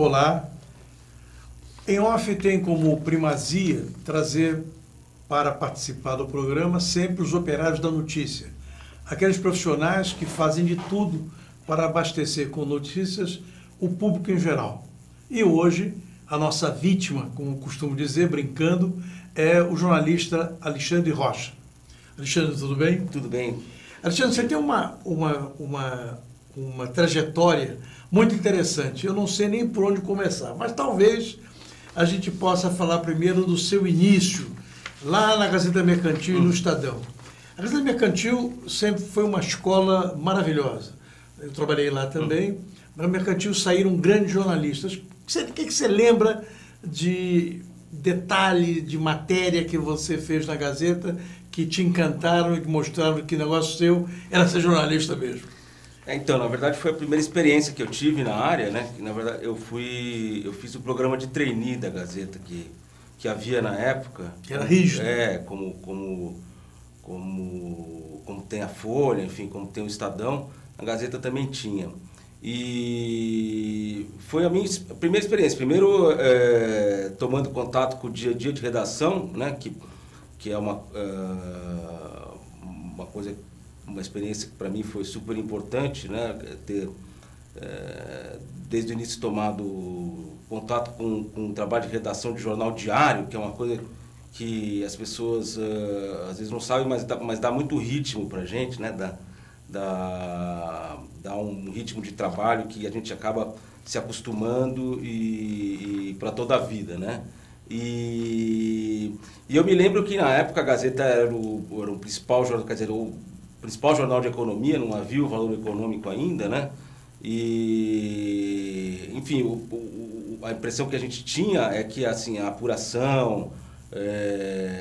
Olá. Em off tem como primazia trazer para participar do programa sempre os operários da notícia, aqueles profissionais que fazem de tudo para abastecer com notícias o público em geral. E hoje, a nossa vítima, como costumo dizer, brincando, é o jornalista Alexandre Rocha. Alexandre, tudo bem? Tudo bem. Alexandre, você tem uma trajetória muito interessante. Eu não sei nem por onde começar, mas talvez a gente possa falar primeiro do seu início, lá na Gazeta Mercantil e no Estadão. A Gazeta Mercantil sempre foi uma escola maravilhosa. Eu trabalhei lá também. Na Mercantil saíram grandes jornalistas. O que você lembra de detalhe, de matéria que você fez na Gazeta que te encantaram e que mostraram que o negócio seu era ser jornalista mesmo? Então, na verdade, foi a primeira experiência que eu tive na área, né? Que, na verdade, eu fiz o programa de trainee da Gazeta que havia na época. Que era rígido. Como tem a Folha, enfim, como tem o Estadão, a Gazeta também tinha. E foi a minha primeira experiência. Primeiro, tomando contato com o dia a dia de redação, né? Que é uma coisa... Uma experiência que para mim foi super importante, né? Ter, desde o início, tomado contato com o trabalho de redação de jornal diário, que é uma coisa que as pessoas às vezes não sabem, mas dá muito ritmo para a gente, né? Dá um ritmo de trabalho que a gente acaba se acostumando e para toda a vida, né? E eu me lembro que na época a Gazeta era o principal jornal, quer dizer, o principal jornal de economia, não havia o valor econômico ainda, né? E, enfim, a impressão que a gente tinha é que assim, a apuração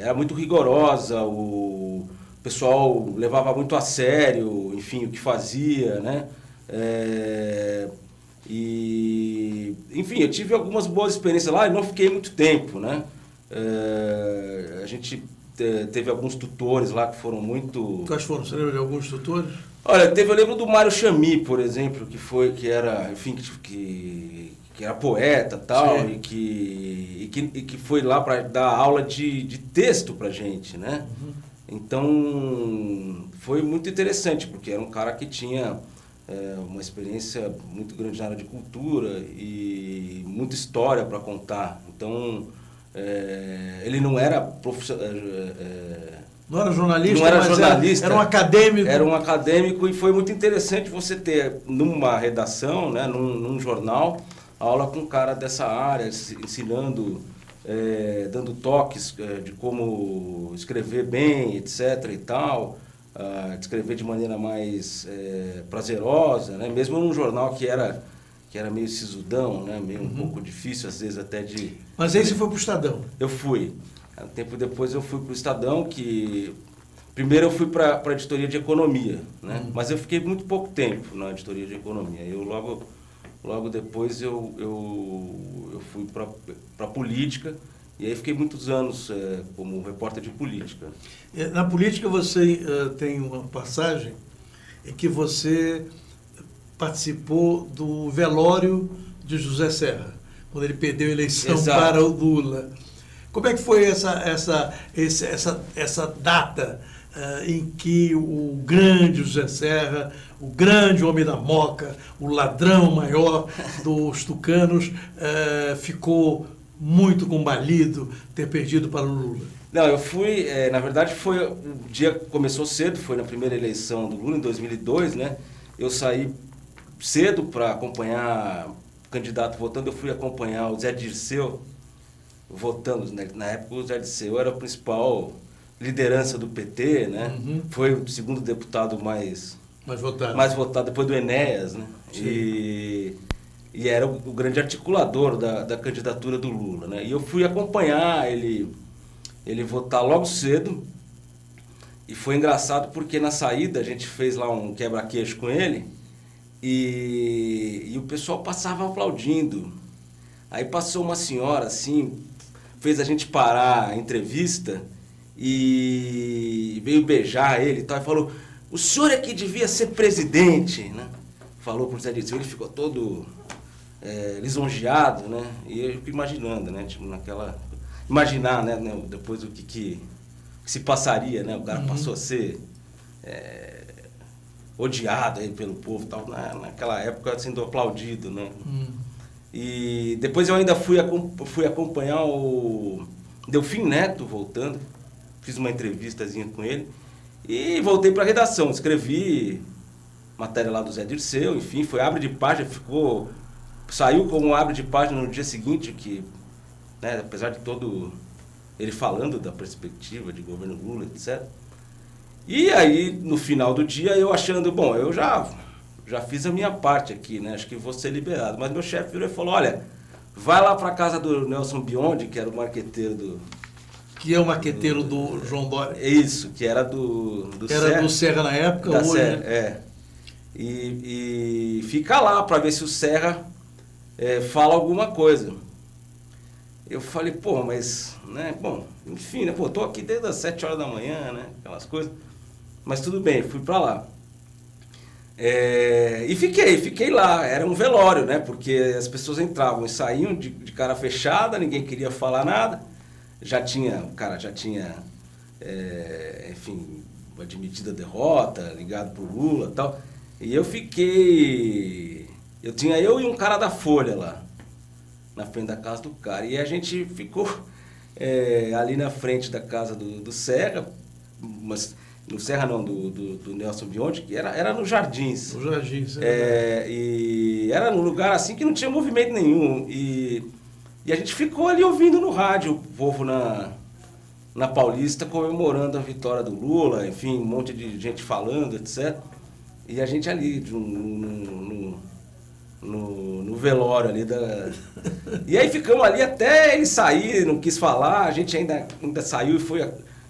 era muito rigorosa, o pessoal levava muito a sério, enfim, o que fazia, né? Enfim, eu tive algumas boas experiências lá e não fiquei muito tempo, né? A gente teve alguns tutores lá que foram muito... Quais foram? Você lembra de alguns tutores? Olha, eu lembro do Mário Chami, por exemplo, que era poeta tal, e que foi lá para dar aula de texto pra gente, né? Uhum. Então, foi muito interessante, porque era um cara que tinha uma experiência muito grande na área de cultura e muita história para contar. Então... ele não era profissional, não era jornalista, não era mas jornalista, era um acadêmico. Era um acadêmico e foi muito interessante você ter numa redação, né, num jornal, aula com um cara dessa área, ensinando, dando toques de como escrever bem, etc. e tal, escrever de maneira mais prazerosa, né, mesmo num jornal que era meio sisudão, né? Meio um pouco difícil, às vezes, até de... Mas aí você foi para o Estadão? Eu fui. Um tempo depois eu fui para o Estadão, que... Primeiro eu fui para a editoria de economia, né? Mas eu fiquei muito pouco tempo na editoria de economia. Eu logo depois eu fui para política, e aí fiquei muitos anos como repórter de política. Na política você tem uma passagem em que você participou do velório de José Serra, quando ele perdeu a eleição Exato. Para o Lula. Como é que foi essa data em que o grande José Serra, o grande homem da Moca, o ladrão maior dos tucanos, ficou muito combalido ter perdido para o Lula? Não, eu fui, na verdade, o dia começou cedo, foi na primeira eleição do Lula, em 2002, né? Eu saí cedo para acompanhar o candidato votando. Eu fui acompanhar o Zé Dirceu votando. Na época o Zé Dirceu era a principal liderança do PT, né? Uhum. Foi o segundo deputado mais votado depois do Enéas, né? E era o grande articulador da candidatura do Lula, né? E eu fui acompanhar ele votar logo cedo. E foi engraçado porque na saída a gente fez lá um quebra-queixo com ele. E o pessoal passava aplaudindo. Aí passou uma senhora assim, fez a gente parar a entrevista e veio beijar ele e tal, e falou: o senhor é que devia ser presidente, né? Falou pro Zé Dirceu, ele ficou todo lisonjeado, né? E eu fico imaginando, né? Tipo, imaginar, né? Depois o que se passaria, né? O cara passou a ser odiado aí pelo povo, tal, naquela época sendo aplaudido, né? E depois eu ainda fui acompanhar o Delfim Neto voltando, fiz uma entrevistazinha com ele e voltei para a redação, escrevi matéria lá do Zé Dirceu, enfim, foi abre de página, saiu como abre de página no dia seguinte, que, né, apesar de todo ele falando da perspectiva de governo Lula, etc. E aí, no final do dia, eu achando, bom, eu já fiz a minha parte aqui, né, acho que vou ser liberado. Mas meu chefe virou e falou, olha, vai lá para casa do Nelson Biondi, que era o marqueteiro do... Que é o marqueteiro do João Dória. Isso, que era do Serra. Era do Serra na época, hoje... Serra, E fica lá para ver se o Serra fala alguma coisa. Eu falei, pô, mas, né, bom, enfim, né, pô, tô aqui desde as 7 horas da manhã, né, aquelas coisas. Mas tudo bem, fui para lá. E fiquei lá, era um velório, né, porque as pessoas entravam e saíam de cara fechada, ninguém queria falar nada. O cara já tinha, enfim, admitido a derrota, ligado pro Lula e tal. E eu fiquei... Eu e um cara da Folha lá, na frente da casa do cara. E a gente ficou ali na frente da casa do Serra, mas no Serra não, do Nelson Biondi, que era nos Jardins. Nos Jardins, E era num lugar assim que não tinha movimento nenhum. E a gente ficou ali ouvindo no rádio o povo na Paulista comemorando a vitória do Lula, enfim, um monte de gente falando, etc. E a gente ali, no velório ali E aí ficamos ali até ele sair, não quis falar, a gente ainda saiu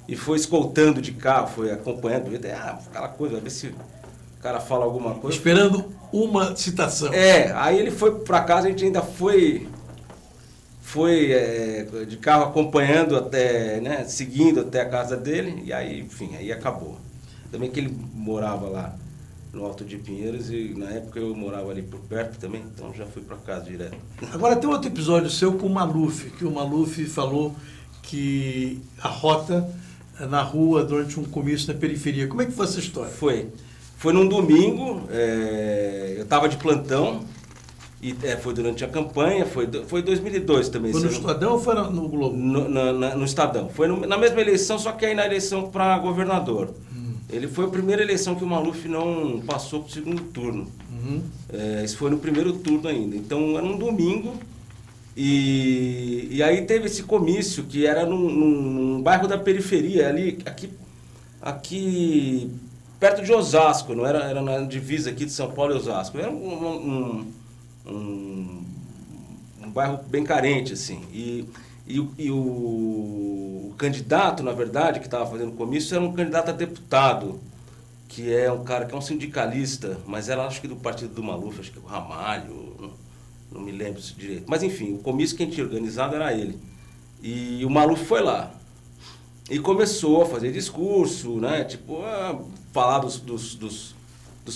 e foi escoltando de carro, foi acompanhando, aquela coisa, vai ver se o cara fala alguma coisa. Esperando uma citação. Aí ele foi para casa, a gente ainda foi de carro acompanhando até, né, seguindo até a casa dele, e aí, enfim, aí acabou. Também que ele morava lá no Alto de Pinheiros, e na época eu morava ali por perto também, então já fui para casa direto. Agora tem outro episódio seu com o Maluf, que o Maluf falou que a rota na rua durante um comício na periferia. Como é que foi essa história? Foi num domingo, eu estava de plantão, e foi durante a campanha, foi 2002 também. Foi no Estadão ou foi no Globo? No Estadão. Foi na mesma eleição, só que aí na eleição para governador. Ele foi a primeira eleição que o Maluf não passou para o segundo turno. Isso foi no primeiro turno ainda. Então era um domingo e aí teve esse comício que era num bairro da periferia, aqui perto de Osasco, não era na divisa aqui de São Paulo e Osasco. Era um bairro bem carente, assim. E o candidato, na verdade, que estava fazendo o comício, era um candidato a deputado, que é um cara que é um sindicalista, mas era, acho que do partido do Maluf, acho que é o Ramalho, não me lembro isso direito. Mas enfim, o comício que a gente tinha organizado era ele. E o Maluf foi lá. E começou a fazer discurso, né? Tipo, falar dos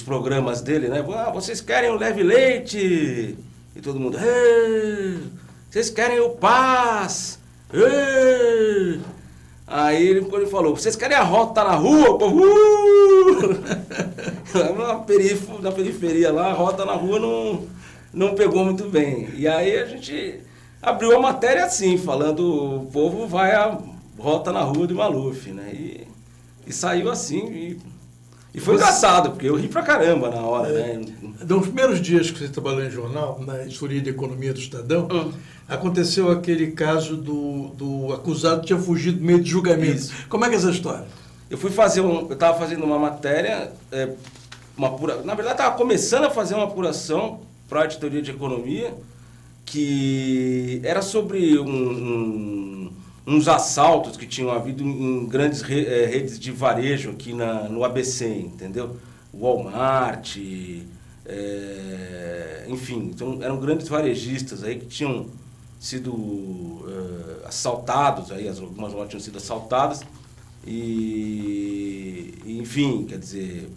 programas dele, né? Vocês querem o leve leite? E todo mundo, vocês querem o paz? Aí ele falou, vocês querem a rota na rua, povo? Na periferia lá, a rota na rua não pegou muito bem. E aí a gente abriu a matéria assim, falando, o povo vai a rota na rua de Maluf, né? E saiu assim, e foi engraçado, porque eu ri pra caramba na hora, né? Nos primeiros dias que você trabalhou em jornal, na editoria de economia do Estadão, aconteceu aquele caso do acusado que tinha fugido no meio de julgamento. Isso. Como é que é essa história? Eu estava fazendo uma matéria, na verdade estava começando a fazer uma apuração para a editoria de economia, que era sobre uns assaltos que tinham havido em grandes redes de varejo aqui no ABC, entendeu? Walmart, enfim, então eram grandes varejistas aí que tinham sido assaltados, aí algumas lojas tinham sido assaltadas e enfim, quer dizer,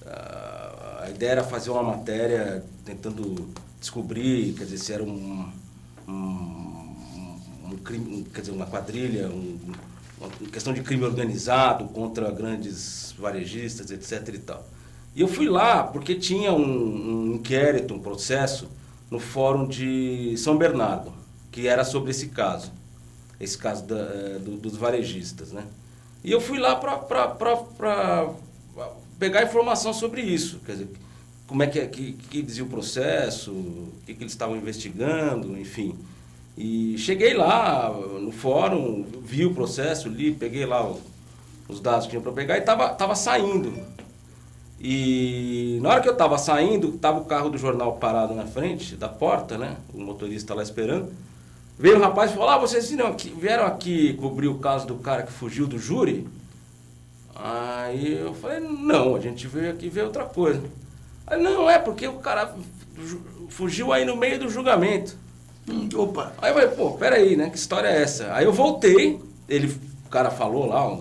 a ideia era fazer uma matéria tentando descobrir, quer dizer, se era um crime, quer dizer, uma quadrilha, uma questão de crime organizado contra grandes varejistas, etc. e tal. E eu fui lá porque tinha um inquérito, um processo no Fórum de São Bernardo, que era sobre esse caso dos varejistas, né? E eu fui lá para pegar informação sobre isso, quer dizer, como é que dizia o processo, o que eles estavam investigando, enfim. E cheguei lá no fórum, vi o processo, li, peguei lá os dados que tinha para pegar e estava saindo. E na hora que eu estava saindo, estava o carro do jornal parado na frente da porta, né? O motorista lá esperando. Veio o rapaz e falou, vocês vieram aqui cobrir o caso do cara que fugiu do júri? Aí eu falei, não, a gente veio aqui ver outra coisa. Aí, não, porque o cara fugiu aí no meio do julgamento. Opa! Aí eu falei, peraí, né? Que história é essa? Aí eu voltei, o cara falou lá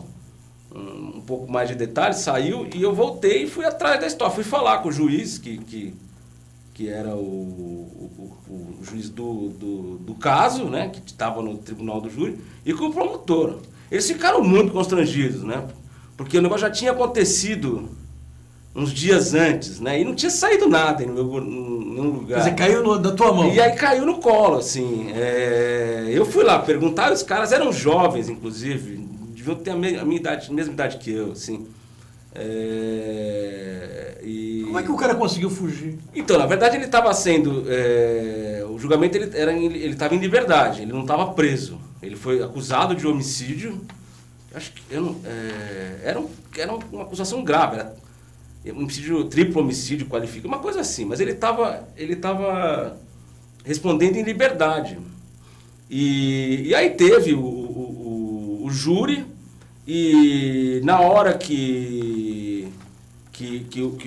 um pouco mais de detalhes, saiu, e eu voltei e fui atrás da história. Fui falar com o juiz, que era o juiz do caso, né? Que estava no tribunal do júri, e com o promotor. Eles ficaram muito constrangidos, né? Porque o negócio já tinha acontecido uns dias antes, né? E não tinha saído nada em nenhum lugar. Quer dizer, caiu na tua mão. E aí caiu no colo, assim. Eu fui lá perguntar, os caras eram jovens, inclusive, deviam ter a minha idade, a mesma idade que eu, assim. Como é que o cara conseguiu fugir? Então, na verdade, ele estava sendo... o julgamento, ele estava em liberdade, ele não estava preso. Ele foi acusado de homicídio. Acho que era uma acusação grave, era homicídio, triplo homicídio qualifica, uma coisa assim, mas ele estava respondendo em liberdade. E aí teve o júri, e na hora que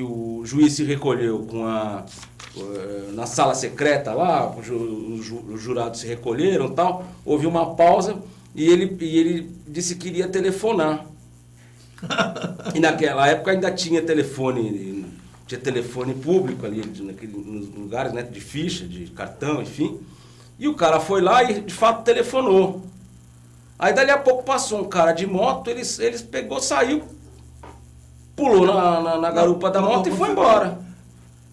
o juiz se recolheu na sala secreta lá, os jurados se recolheram e tal, houve uma pausa e ele disse que iria telefonar. E naquela época ainda tinha telefone público ali, nos lugares, né, de ficha, de cartão, enfim. E o cara foi lá e de fato telefonou. Aí dali a pouco passou um cara de moto, eles pegou, saiu, pulou na garupa da moto e foi embora.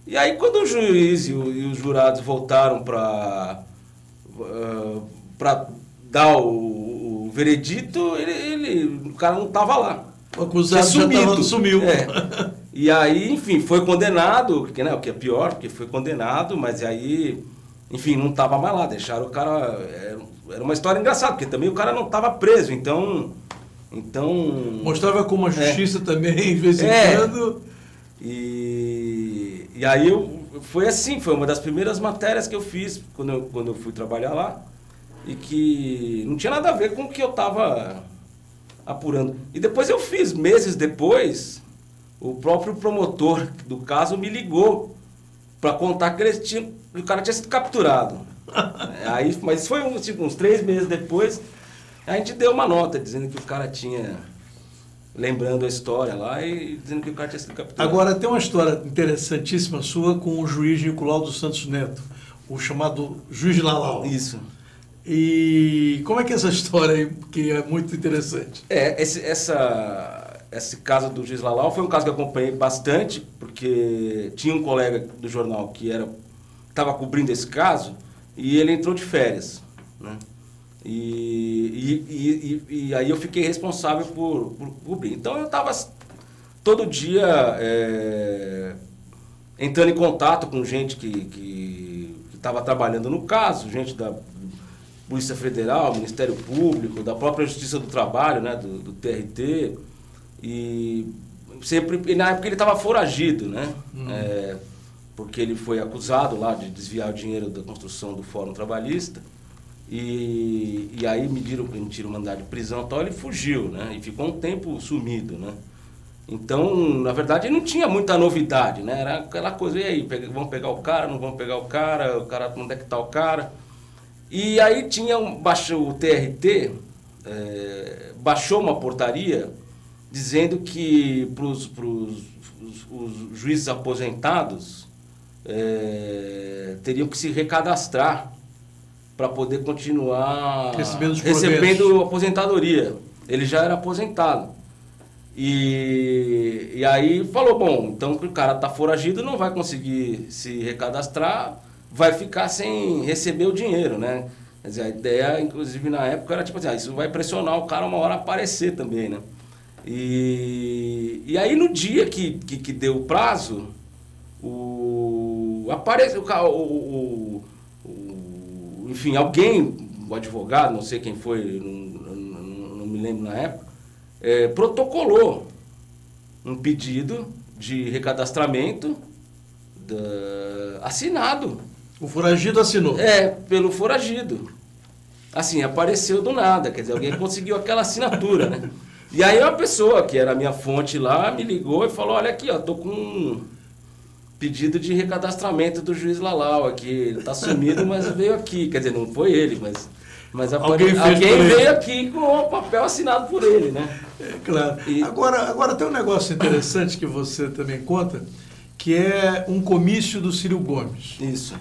E aí quando o juiz e os jurados voltaram para dar o veredito, o cara não estava lá. O acusado já sumiu. E aí, enfim, foi condenado, o que é pior, porque foi condenado, mas aí, enfim, não estava mais lá, deixaram o cara... Era uma história engraçada, porque também o cara não estava preso, então... Mostrava como a justiça também, de vez em quando... E aí foi assim, foi uma das primeiras matérias que eu fiz quando eu fui trabalhar lá, e que não tinha nada a ver com o que eu estava apurando. E depois eu fiz, meses depois, o próprio promotor do caso me ligou para contar que o cara tinha sido capturado. Aí, mas foi uns 3 meses depois, a gente deu uma nota dizendo que o cara tinha... lembrando a história lá e dizendo que o cara tinha sido capturado. Agora, tem uma história interessantíssima sua com o juiz Nicolau dos Santos Neto, o chamado juiz Lalau. Isso. E como é que é essa história aí, que é muito interessante? Esse caso do juiz Lalau foi um caso que eu acompanhei bastante, porque tinha um colega do jornal que estava cobrindo esse caso e ele entrou de férias, né? E aí eu fiquei responsável por cobrir. Então eu estava todo dia entrando em contato com gente que estava trabalhando no caso, gente da Polícia Federal, Ministério Público, da própria Justiça do Trabalho, né, do TRT, e na época ele estava foragido, né? Porque ele foi acusado lá de desviar o dinheiro da construção do Fórum Trabalhista. E aí me tiraram mandado de prisão e tal, ele fugiu, né? E ficou um tempo sumido, né? Então, na verdade, não tinha muita novidade, né? Era aquela coisa, e aí, vamos pegar o cara, não vamos pegar o cara, onde é que está o cara? E aí baixou o TRT, baixou uma portaria dizendo que para os juízes aposentados teriam que se recadastrar para poder continuar recebendo aposentadoria. Ele já era aposentado. E aí falou, bom, então o cara está foragido, não vai conseguir se recadastrar, vai ficar sem receber o dinheiro, né? Quer dizer, a ideia, inclusive, na época era tipo assim, isso vai pressionar o cara uma hora a aparecer também, né? E aí no dia que deu o prazo, apareceu enfim, alguém, o advogado, não sei quem foi, não me lembro na época, protocolou um pedido de recadastramento assinado. O foragido assinou. Pelo foragido. Assim, apareceu do nada, quer dizer, alguém conseguiu aquela assinatura, né? E aí uma pessoa, que era a minha fonte lá, me ligou e falou, olha aqui, ó, tô com um pedido de recadastramento do juiz Lalau aqui, ele tá sumido, mas veio aqui. Quer dizer, não foi ele, mas alguém veio aqui com o papel assinado por ele, né? Claro. Agora tem um negócio interessante que você também conta, que é um comício do Ciro Gomes. Isso.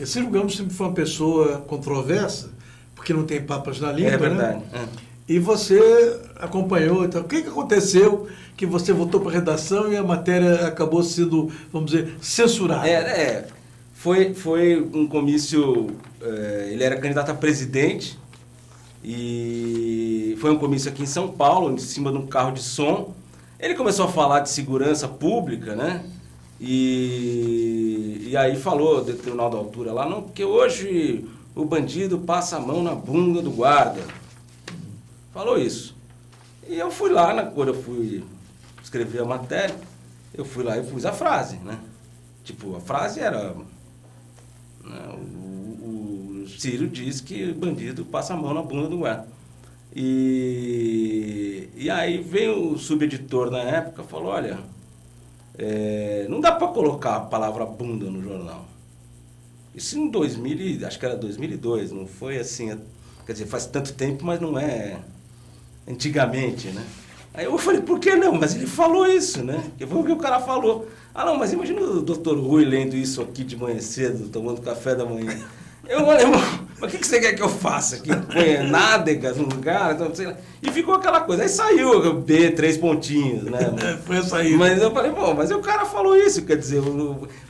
Ciro Gomes sempre foi uma pessoa controversa, porque não tem papas na língua, é verdade, né? E você acompanhou, então, o que aconteceu que você voltou para a redação e a matéria acabou sendo, vamos dizer, censurada? Foi um comício, ele era candidato a presidente, e foi um comício aqui em São Paulo, em cima de um carro de som. Ele começou a falar de segurança pública, né? E aí falou do Tribunal da Altura lá, não, porque hoje o bandido passa a mão na bunda do guarda. Falou isso. E eu fui lá, quando eu fui escrever a matéria, eu fui lá e pus a frase, né? Tipo, a frase era... Né, o Ciro diz que o bandido passa a mão na bunda do guarda. E aí veio o subeditor na época e falou, olha, não dá para colocar a palavra bunda no jornal. Isso em 2000, acho que era 2002, não foi assim... Quer dizer, faz tanto tempo, mas não é... antigamente, né? Aí eu falei, por que não? Mas ele falou isso, né? Que foi o que o cara falou. Ah, não, mas imagina o doutor Rui lendo isso aqui de manhã cedo, tomando café da manhã. Eu falei, mas o que você quer que eu faça? Que ponha nádegas no lugar? Então, sei lá. E ficou aquela coisa. Aí saiu B, 3 pontinhos, né? Foi sair. Mas eu falei, bom, mas o cara falou isso, quer dizer...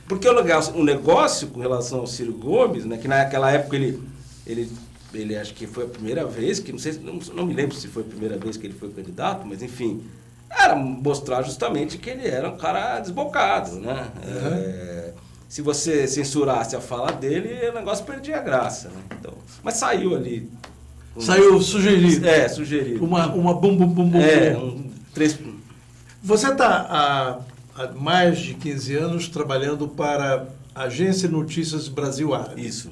Porque o negócio com relação ao Ciro Gomes, né? Que naquela época ele acho que foi a primeira vez, que não me lembro se foi a primeira vez que ele foi candidato, mas enfim, era mostrar justamente que ele era um cara desbocado, né? Se você censurasse a fala dele, o negócio perdia a graça, né? Então, mas saiu ali. Saiu sugerido. Sugerido. Uma bum. Três... Você está há mais de 15 anos trabalhando para a Agência de Notícias Brasil Árabe. Isso.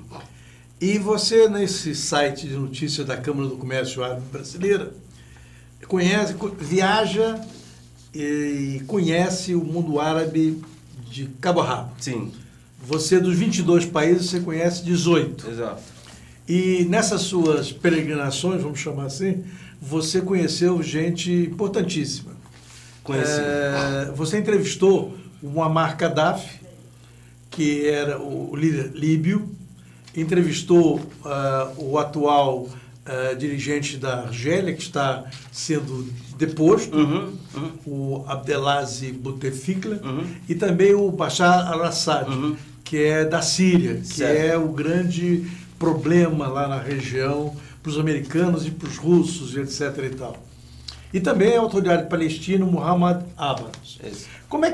E você, nesse site de notícias da Câmara do Comércio Árabe Brasileira, viaja e conhece o mundo árabe de cabo a rabo. Sim. Você, dos 22 países, você conhece 18. Exato. E nessas suas peregrinações, vamos chamar assim, você conheceu gente importantíssima. Conheci. Você entrevistou o Muammar Gaddafi, que era o líder líbio, entrevistou o atual dirigente da Argélia, que está sendo deposto, o Abdelaziz Bouteflika, e também o Bashar al-Assad, que é da Síria, que é o grande problema lá na região para os americanos e para os russos, etc. e tal. E também a autoridade palestina, Muhammad Abbas. Como é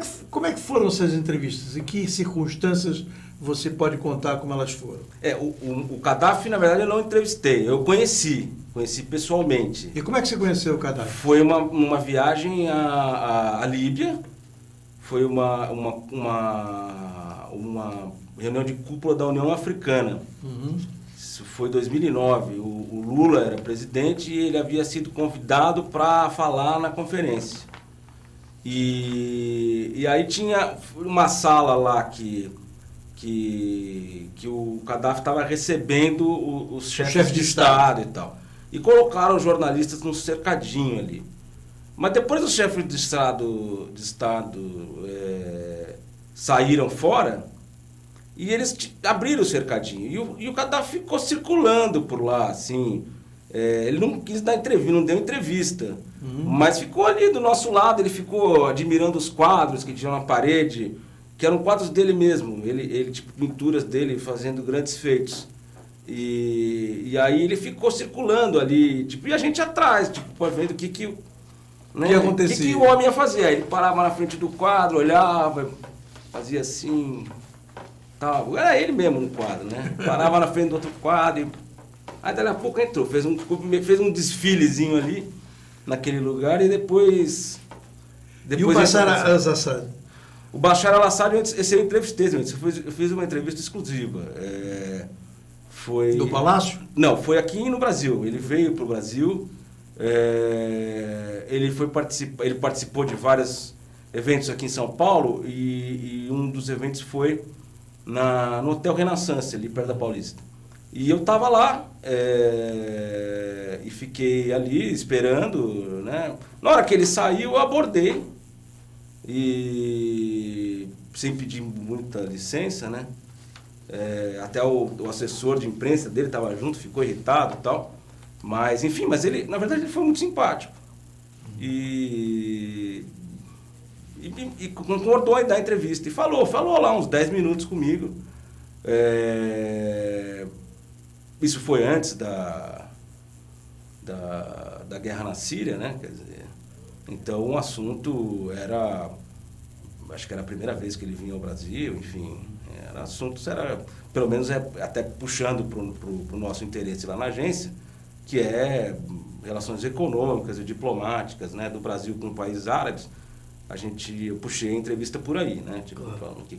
que foram essas entrevistas? Em que circunstâncias você pode contar como elas foram? O Gaddafi, na verdade, eu não entrevistei. Eu conheci pessoalmente. E como é que você conheceu o Gaddafi? Foi uma viagem à Líbia. Foi uma reunião de cúpula da União Africana. Isso foi em 2009. O Lula era presidente e ele havia sido convidado para falar na conferência. E aí tinha uma sala lá que o Gaddafi estava recebendo os chefes de Estado e tal. E colocaram os jornalistas num cercadinho ali. Mas depois os chefes de Estado saíram fora, e eles abriram o cercadinho. E o Gaddafi ficou circulando por lá, assim. Ele não quis dar entrevista, não deu entrevista. Mas ficou ali do nosso lado, ele ficou admirando os quadros que tinham na parede, que eram quadros dele mesmo. Ele tipo, pinturas dele fazendo grandes feitos. E aí ele ficou circulando ali, tipo, e a gente atrás, tipo, vendo o que acontecia. O que o homem ia fazer. Aí ele parava na frente do quadro, olhava, fazia assim, tal. Era ele mesmo no quadro, né? Parava na frente do outro quadro. Aí dali a pouco entrou, fez um desfilezinho ali, naquele lugar, e depois e o Bashar al-Assad? O Bashar al-Assad, esse eu entrevistei, eu fiz uma entrevista exclusiva. Foi... Do Palácio? Não, foi aqui no Brasil. Ele veio para o Brasil, ele participou de vários eventos aqui em São Paulo, e um dos eventos foi no Hotel Renaissance, ali perto da Paulista. E eu estava lá e fiquei ali esperando, né? Na hora que ele saiu, eu abordei, e sem pedir muita licença, né? Até o assessor de imprensa dele estava junto, ficou irritado e tal. Mas, enfim, ele, na verdade, ele foi muito simpático. E concordou em dar entrevista. E falou lá uns 10 minutos comigo. Isso foi antes da guerra na Síria, né? Quer dizer, então o assunto era... Acho que era a primeira vez que ele vinha ao Brasil, enfim... pelo menos até puxando para o nosso interesse lá na agência, que é relações econômicas e diplomáticas, né, do Brasil com países árabes. Eu puxei a entrevista por aí, né, tipo, falando o que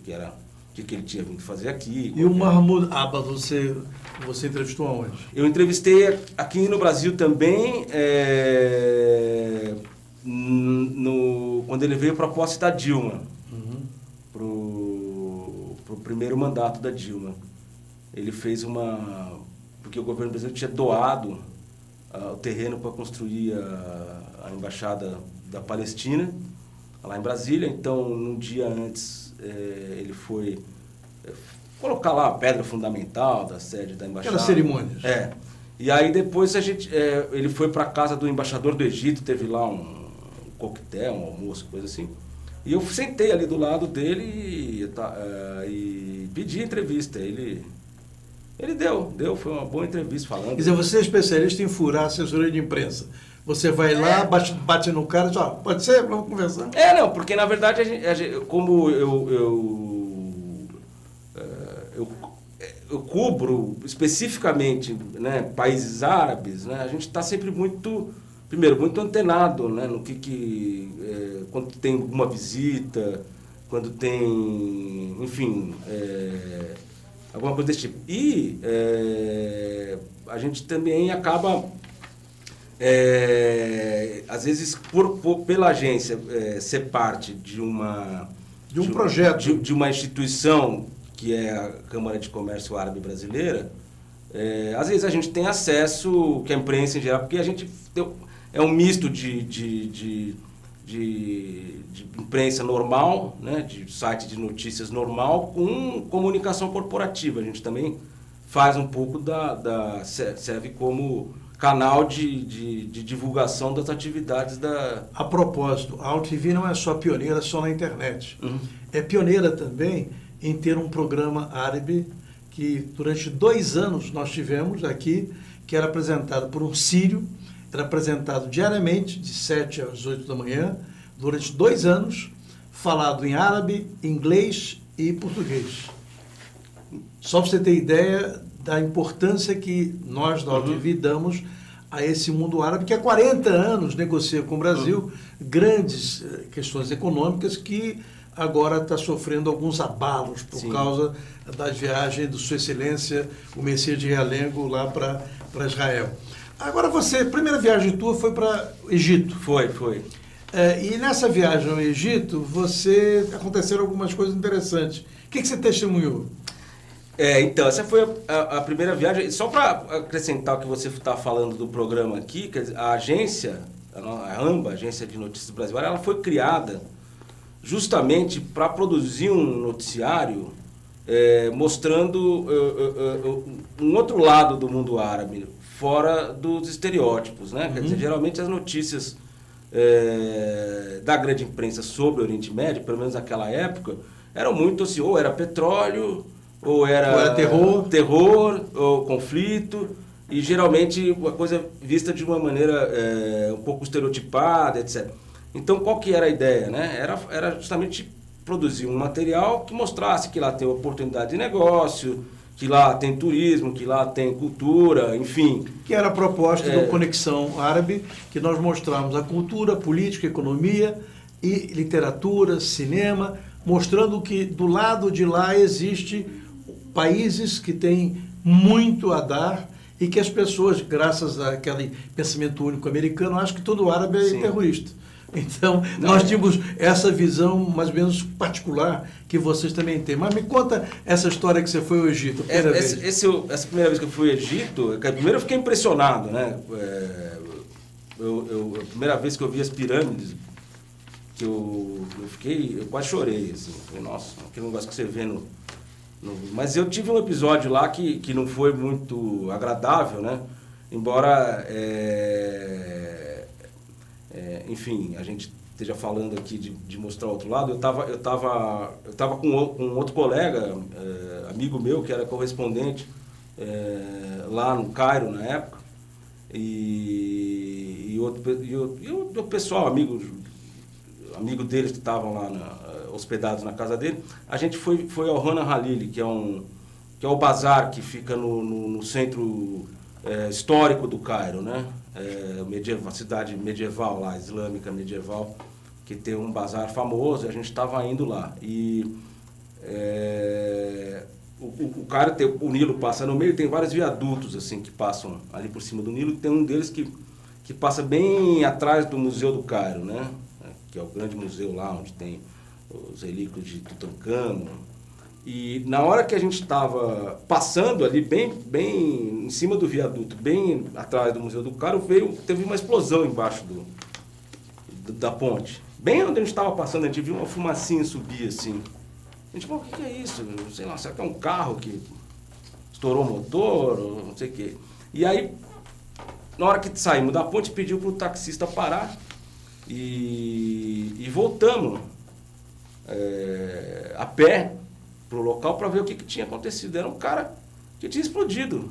ele tinha vindo fazer aqui. E o Mahmoud Abbas, você entrevistou aonde? Eu entrevistei aqui no Brasil também, quando ele veio para a posse da Dilma, para o primeiro mandato da Dilma. Ele fez porque o governo brasileiro tinha doado o terreno para construir a embaixada da Palestina, lá em Brasília. Então, num dia antes, ele foi colocar lá a pedra fundamental da sede da embaixada. Aquelas cerimônias. E aí depois ele foi para a casa do embaixador do Egito, teve lá um coquetel, um almoço, coisa assim. E eu sentei ali do lado dele e pedi entrevista. Ele deu, foi uma boa entrevista falando. Quer dizer, você é especialista em furar assessoria de imprensa. Você vai lá, bate no cara e diz, pode ser, vamos conversar. Não, porque na verdade, como eu cubro especificamente, né, países árabes, né, a gente está sempre muito antenado, né, no quando tem alguma visita, quando tem, enfim, alguma coisa desse tipo. E a gente também acaba, às vezes, pela agência ser parte de um projeto, de uma instituição que é a Câmara de Comércio Árabe Brasileira, às vezes a gente tem acesso, que a imprensa em geral, porque a gente é um misto de imprensa normal, né, de site de notícias normal, com comunicação corporativa. A gente também faz um pouco serve como canal de divulgação das atividades da... A propósito, a AltV não é só pioneira só na internet. É pioneira também em ter um programa árabe que durante 2 anos nós tivemos aqui, que era apresentado por um sírio, era apresentado diariamente, de 7 às 8 da manhã, durante 2 anos, falado em árabe, inglês e português. Só para você ter ideia da importância que nós da AltV damos a esse mundo árabe, que há 40 anos negocia com o Brasil grandes questões econômicas que agora está sofrendo alguns abalos por causa das viagens do Sua Excelência, o Messias de Realengo, lá para Israel. Agora a primeira viagem tua foi para o Egito. Foi. E nessa viagem ao Egito, aconteceram algumas coisas interessantes. O que você testemunhou? Então, essa foi a primeira viagem. Só para acrescentar o que você está falando do programa aqui, quer dizer, a agência, a AMBA, Agência de Notícias do Brasil, ela foi criada justamente para produzir um noticiário mostrando um outro lado do mundo árabe, fora dos estereótipos, né? Quer dizer, geralmente as notícias da grande imprensa sobre o Oriente Médio, pelo menos naquela época, eram muito assim, ou era petróleo, ou era terror, ou conflito, e geralmente uma coisa vista de uma maneira um pouco estereotipada, etc. Então, qual que era a ideia, né? Era justamente produzir um material que mostrasse que lá tem oportunidade de negócio, que lá tem turismo, que lá tem cultura, enfim. Que era a proposta do Conexão Árabe, que nós mostramos a cultura, política, economia e literatura, cinema, mostrando que do lado de lá existe países que têm muito a dar e que as pessoas, graças àquele pensamento único americano, acham que todo árabe é terrorista. Então, nós tínhamos essa visão mais ou menos particular que vocês também têm. Mas me conta essa história que você foi ao Egito, essa primeira vez que eu fui ao Egito, primeiro eu fiquei impressionado, né? A primeira vez que eu vi as pirâmides, que eu quase chorei, assim. Falei, nossa, aquele negócio que você vê no... Mas eu tive um episódio lá que não foi muito agradável, né? Embora... enfim, a gente esteja falando aqui de mostrar outro lado, eu tava com um outro colega, amigo meu, que era correspondente lá no Cairo na época, e o pessoal, amigo deles que estavam lá hospedados na casa dele, a gente foi ao Rana Halili, que é o bazar que fica no centro histórico do Cairo, né? Uma cidade medieval lá, islâmica medieval, que tem um bazar famoso, e a gente estava indo lá. E o Cairo o Nilo passa no meio, tem vários viadutos assim que passam ali por cima do Nilo, e tem um deles que passa bem atrás do Museu do Cairo, né? Que é o grande museu lá, onde tem os relíquios de Tutancâmon. E na hora que a gente estava passando ali, bem em cima do viaduto, bem atrás do Museu do Cairo, teve uma explosão embaixo da ponte. Bem onde a gente estava passando, a gente viu uma fumacinha subir assim. A gente falou, o que é isso? Sei lá, será que é um carro que estourou o motor, ou não sei o quê. E aí, na hora que saímos da ponte, pediu para o taxista parar e voltamos a pé para o local para ver o que tinha acontecido. Era um cara que tinha explodido.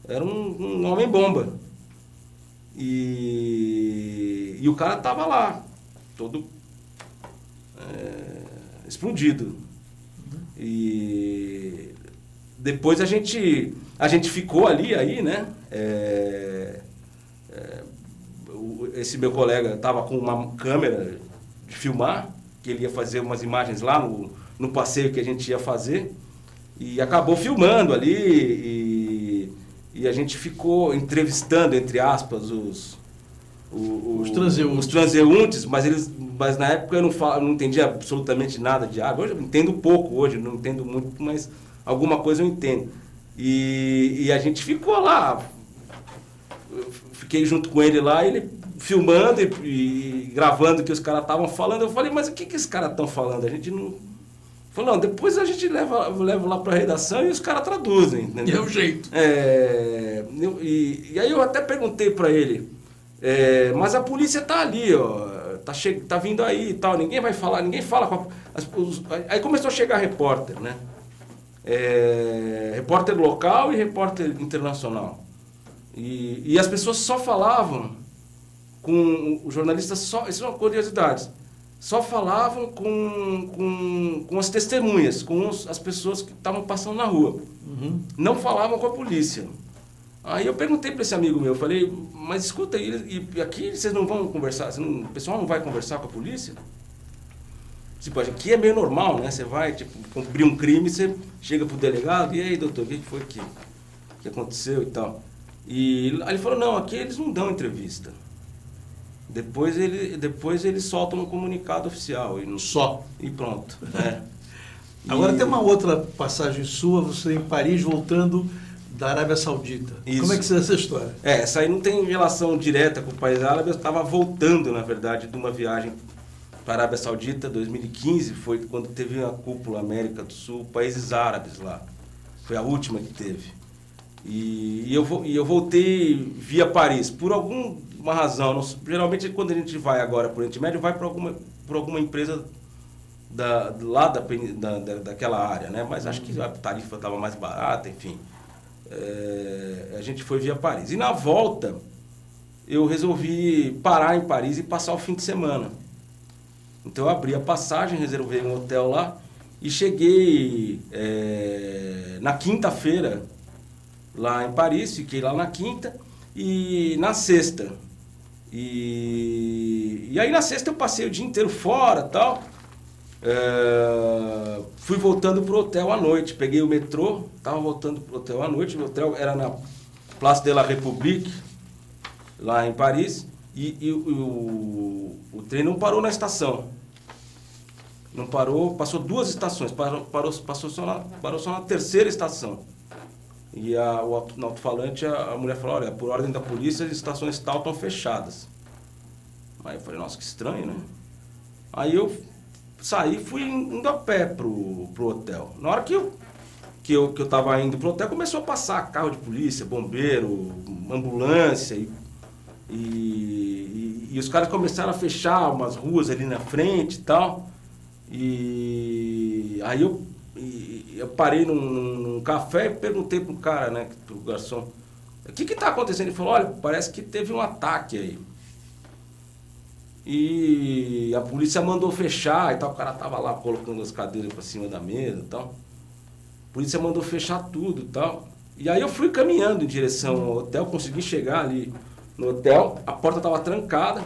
Era um homem-bomba. E o cara estava lá, todo explodido. E depois a gente ficou ali, aí, né? Esse meu colega estava com uma câmera de filmar, que ele ia fazer umas imagens lá no passeio que a gente ia fazer, e acabou filmando ali, e a gente ficou entrevistando, entre aspas, os transeuntes, mas na época eu não entendia absolutamente nada de água. Hoje eu entendo pouco, não entendo muito, mas alguma coisa eu entendo. E a gente ficou lá, eu fiquei junto com ele lá, ele filmando e gravando o que os caras estavam falando. Eu falei, mas o que esses caras estão falando? A gente não... Falou, não, depois a gente leva lá para a redação e os caras traduzem, entendeu? É o jeito. E aí eu até perguntei para ele, mas a polícia tá ali, ó, tá vindo aí e tal, ninguém vai falar, ninguém fala com aí começou a chegar repórter, né? Repórter local e repórter internacional. E as pessoas só falavam com os jornalistas, isso é uma curiosidade, só falavam com as testemunhas, com as pessoas que estavam passando na rua. Uhum. Não falavam com a polícia. Aí eu perguntei para esse amigo meu, falei, mas escuta, e aqui vocês não vão conversar, o pessoal não vai conversar com a polícia? Tipo, aqui é meio normal, né? Você vai, tipo, cumprir um crime, você chega pro delegado, e aí, doutor, o que foi que aconteceu e tal? E aí ele falou, não, aqui eles não dão entrevista. Depois eles soltam um comunicado oficial. E pronto. Agora tem uma outra passagem sua, você em Paris, voltando da Arábia Saudita. Isso. Como é que você é essa história? Essa aí não tem relação direta com o país árabe. Eu estava voltando, na verdade, de uma viagem para a Arábia Saudita, 2015, foi quando teve a cúpula América do Sul, países árabes lá. Foi a última que teve. E eu voltei via Paris, por alguma razão. Geralmente, quando a gente vai agora para o Oriente Médio, vai por alguma empresa daquela área, né? Mas acho que a tarifa estava mais barata, enfim. A gente foi via Paris. E na volta, eu resolvi parar em Paris e passar o fim de semana. Então eu abri a passagem, reservei um hotel lá e cheguei na quinta-feira lá em Paris, fiquei lá na quinta e na sexta. E aí na sexta eu passei o dia inteiro fora e tal. Fui voltando pro hotel à noite, peguei o metrô, estava voltando pro hotel à noite, o hotel era na Place de la République, lá em Paris, e o trem não parou na estação. Não parou, passou 2 estações, parou só na terceira estação. E no alto-falante a mulher falou, olha, por ordem da polícia as estações tal estão fechadas. Aí eu falei, nossa, que estranho, né? Aí eu saí e fui indo a pé pro hotel. Na hora que eu tava indo pro hotel, começou a passar carro de polícia, bombeiro, ambulância, e os caras começaram a fechar umas ruas ali na frente e tal. E aí eu parei num café e perguntei pro cara, né, pro garçom, o que tá acontecendo? Ele falou, olha, parece que teve um ataque aí. E a polícia mandou fechar e tal, o cara tava lá colocando as cadeiras pra cima da mesa e tal. A polícia mandou fechar tudo e tal. E aí eu fui caminhando em direção ao hotel, consegui chegar ali no hotel, a porta tava trancada.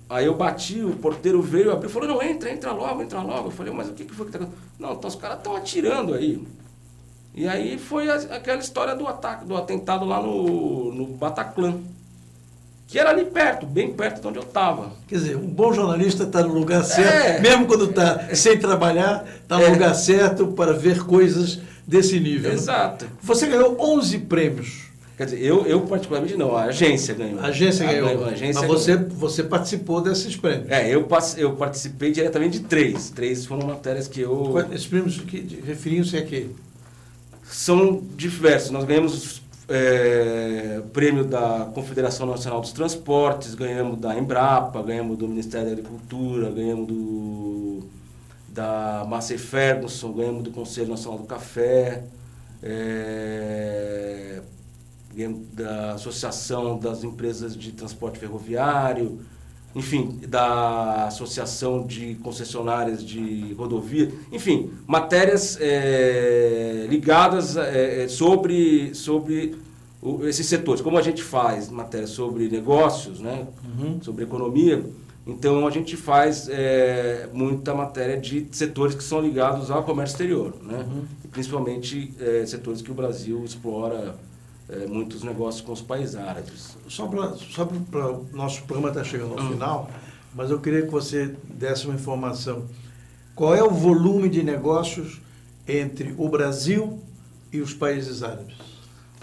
Aí eu bati, o porteiro veio, abriu e falou, não, entra logo. Eu falei, mas o que foi que tá acontecendo? Não, então os caras estão atirando aí. E aí foi aquela história do atentado lá no Bataclan. Que era ali perto, bem perto de onde eu estava. Quer dizer, um bom jornalista está no lugar certo, mesmo quando está sem trabalhar, está no lugar certo para ver coisas desse nível. Exato. Né? Você ganhou 11 prêmios. Quer dizer, eu particularmente não, a agência ganhou. A agência ganhou. Mas ganhou. Você participou desses prêmios. Eu participei diretamente de 3. 3 foram matérias que eu... Esses prêmios referiam-se a quê? São diversos. Nós ganhamos prêmio da Confederação Nacional dos Transportes, ganhamos da Embrapa, ganhamos do Ministério da Agricultura, ganhamos da Massey Ferguson, ganhamos do Conselho Nacional do Café, ganhamos da Associação das Empresas de Transporte Ferroviário, enfim, da Associação de Concessionárias de Rodovia, enfim, matérias ligadas sobre esses setores. Como a gente faz matérias sobre negócios, né, sobre economia, então a gente faz muita matéria de setores que são ligados ao comércio exterior, né, e principalmente setores que o Brasil explora muitos negócios com os países árabes. Só para o nosso programa está chegando ao final, mas eu queria que você desse uma informação. Qual é o volume de negócios entre o Brasil e os países árabes?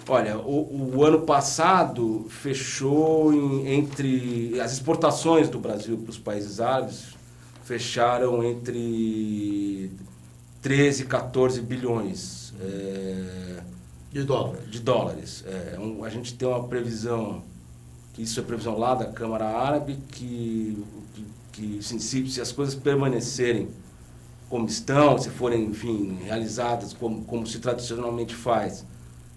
Olha, o ano passado fechou entre as exportações do Brasil para os países árabes fecharam entre 13 e 14 bilhões de dólares. A gente tem uma previsão, que isso é previsão lá da Câmara Árabe, que se as coisas permanecerem como estão, se forem, enfim, realizadas como se tradicionalmente faz,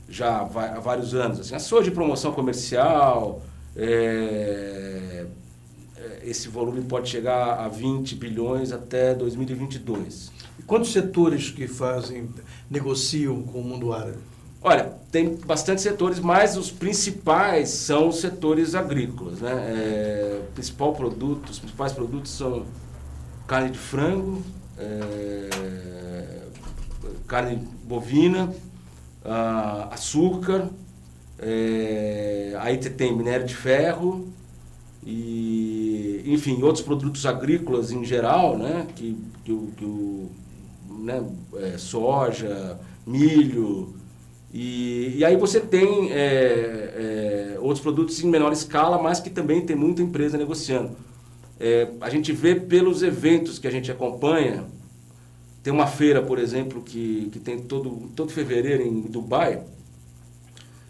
já há vários anos. Assim, ações de promoção comercial, esse volume pode chegar a 20 bilhões até 2022. E quantos setores que negociam com o mundo árabe? Olha, tem bastante setores, mas os principais são os setores agrícolas, né? Os principais produtos são carne de frango, carne bovina, açúcar, aí tem minério de ferro e, enfim, outros produtos agrícolas em geral, né? Soja, milho. E aí você tem outros produtos em menor escala, mas que também tem muita empresa negociando. A gente vê pelos eventos que a gente acompanha. Tem uma feira, por exemplo, que tem todo fevereiro em Dubai,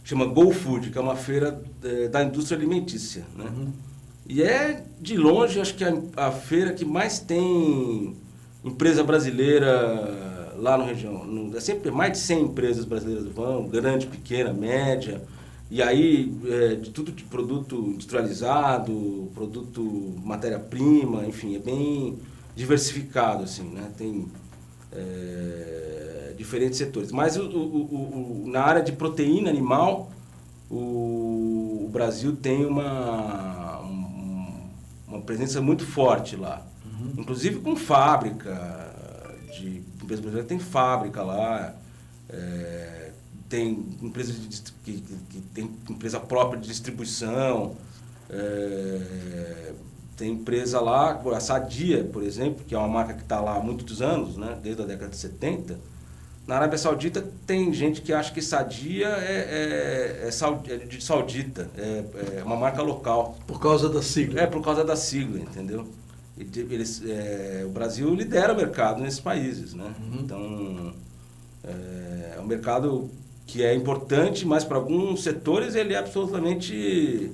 chama Go Food, que é uma feira da indústria alimentícia, né? E é, de longe, acho que a feira que mais tem empresa brasileira lá na região. É sempre mais de 100 empresas brasileiras vão, grande, pequena, média. E aí, de tudo de produto industrializado, produto matéria-prima, enfim, é bem diversificado, assim, né? Tem diferentes setores. Mas na área de proteína animal, o Brasil tem uma presença muito forte lá. Inclusive com fábrica, de empresa brasileira tem fábrica lá, tem empresas que tem empresa própria de distribuição, tem empresa lá, a Sadia, por exemplo, que é uma marca que está lá há muitos anos, né, desde a década de 70. Na Arábia Saudita tem gente que acha que Sadia é de saudita, é uma marca local. Por causa da sigla. Por causa da sigla, entendeu? O Brasil lidera o mercado nesses países, né? Então, é um mercado que é importante, mas para alguns setores ele é absolutamente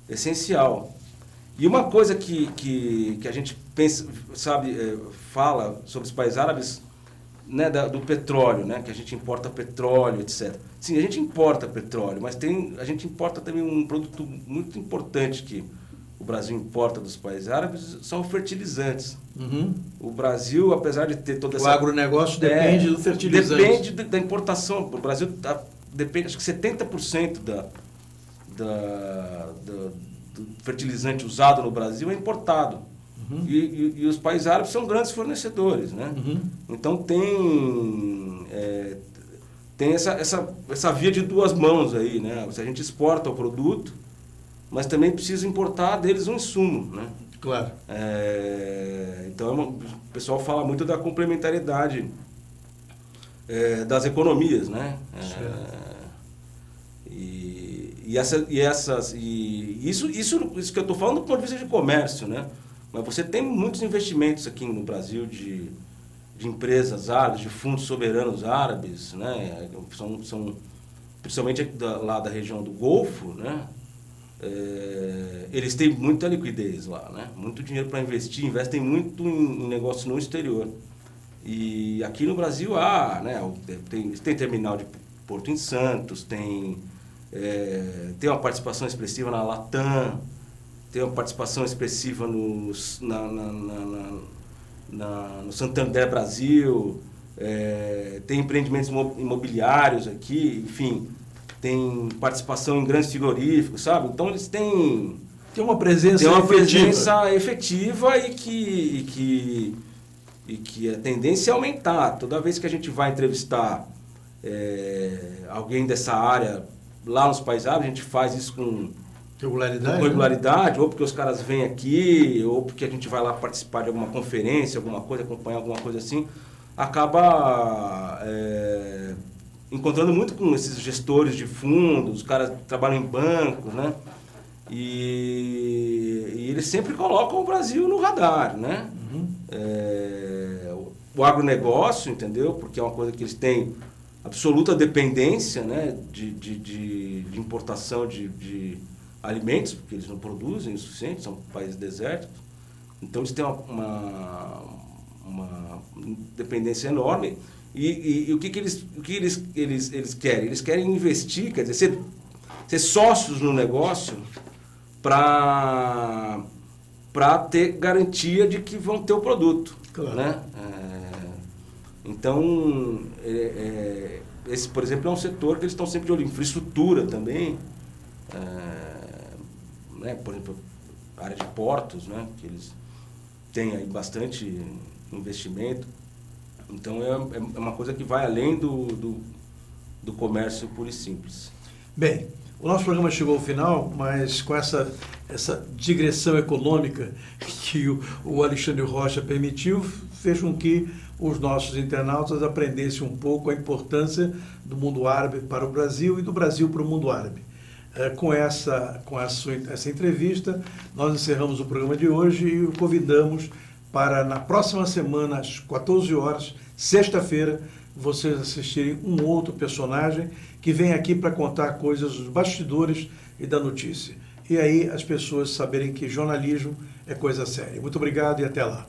essencial. E uma coisa que a gente pensa, fala sobre os países árabes, né, do petróleo, né, que a gente importa petróleo, etc. Sim, a gente importa petróleo, mas a gente importa também um produto muito importante que o Brasil importa dos países árabes, são fertilizantes. O Brasil, apesar de ter toda essa... O agronegócio depende do fertilizante. Depende da importação. O Brasil depende, acho que 70% do fertilizante usado no Brasil é importado. E os países árabes são grandes fornecedores, né? Então tem essa via de duas mãos aí, né? A gente exporta o produto, mas também precisa importar deles um insumo, né? Claro. Então o pessoal fala muito da complementariedade das economias, né? Isso que eu estou falando do ponto de vista de comércio, né? Mas você tem muitos investimentos aqui no Brasil de empresas árabes, de fundos soberanos árabes, né? São principalmente lá da região do Golfo, né? Eles têm muita liquidez lá, né? Muito dinheiro para investir, investem muito em negócios no exterior. E aqui no Brasil né? Tem terminal de Porto em Santos, tem uma participação expressiva na Latam, tem uma participação expressiva no Santander Brasil, tem empreendimentos imobiliários aqui, enfim, tem participação em grandes frigoríficos, sabe? Então eles têm uma presença efetiva e que a tendência é aumentar. Toda vez que a gente vai entrevistar alguém dessa área lá nos países árabes, a gente faz isso com regularidade, ou porque os caras vêm aqui, ou porque a gente vai lá participar de alguma conferência, alguma coisa, acompanhar alguma coisa assim, acaba encontrando muito com esses gestores de fundos, os caras trabalham em bancos, né? E eles sempre colocam o Brasil no radar, né? O agronegócio, entendeu? Porque é uma coisa que eles têm absoluta dependência, né? de importação de alimentos, porque eles não produzem o suficiente, são países desérticos. Então eles têm uma dependência enorme. E o que eles querem? Eles querem investir, quer dizer, ser sócios no negócio para ter garantia de que vão ter o produto. Claro. Né? Então, esse, por exemplo, é um setor que eles estão sempre de olho. Infraestrutura também. Né? Por exemplo, a área de portos, né? Que eles têm aí bastante investimento. Então, é uma coisa que vai além do comércio puro e simples. Bem, o nosso programa chegou ao final, mas com essa digressão econômica que o Alexandre Rocha permitiu, fez com que os nossos internautas aprendessem um pouco a importância do mundo árabe para o Brasil e do Brasil para o mundo árabe. Com essa entrevista, nós encerramos o programa de hoje e o convidamos para, na próxima semana, às 14 horas, sexta-feira, vocês assistirem um outro personagem que vem aqui para contar coisas dos bastidores e da notícia. E aí as pessoas saberem que jornalismo é coisa séria. Muito obrigado e até lá.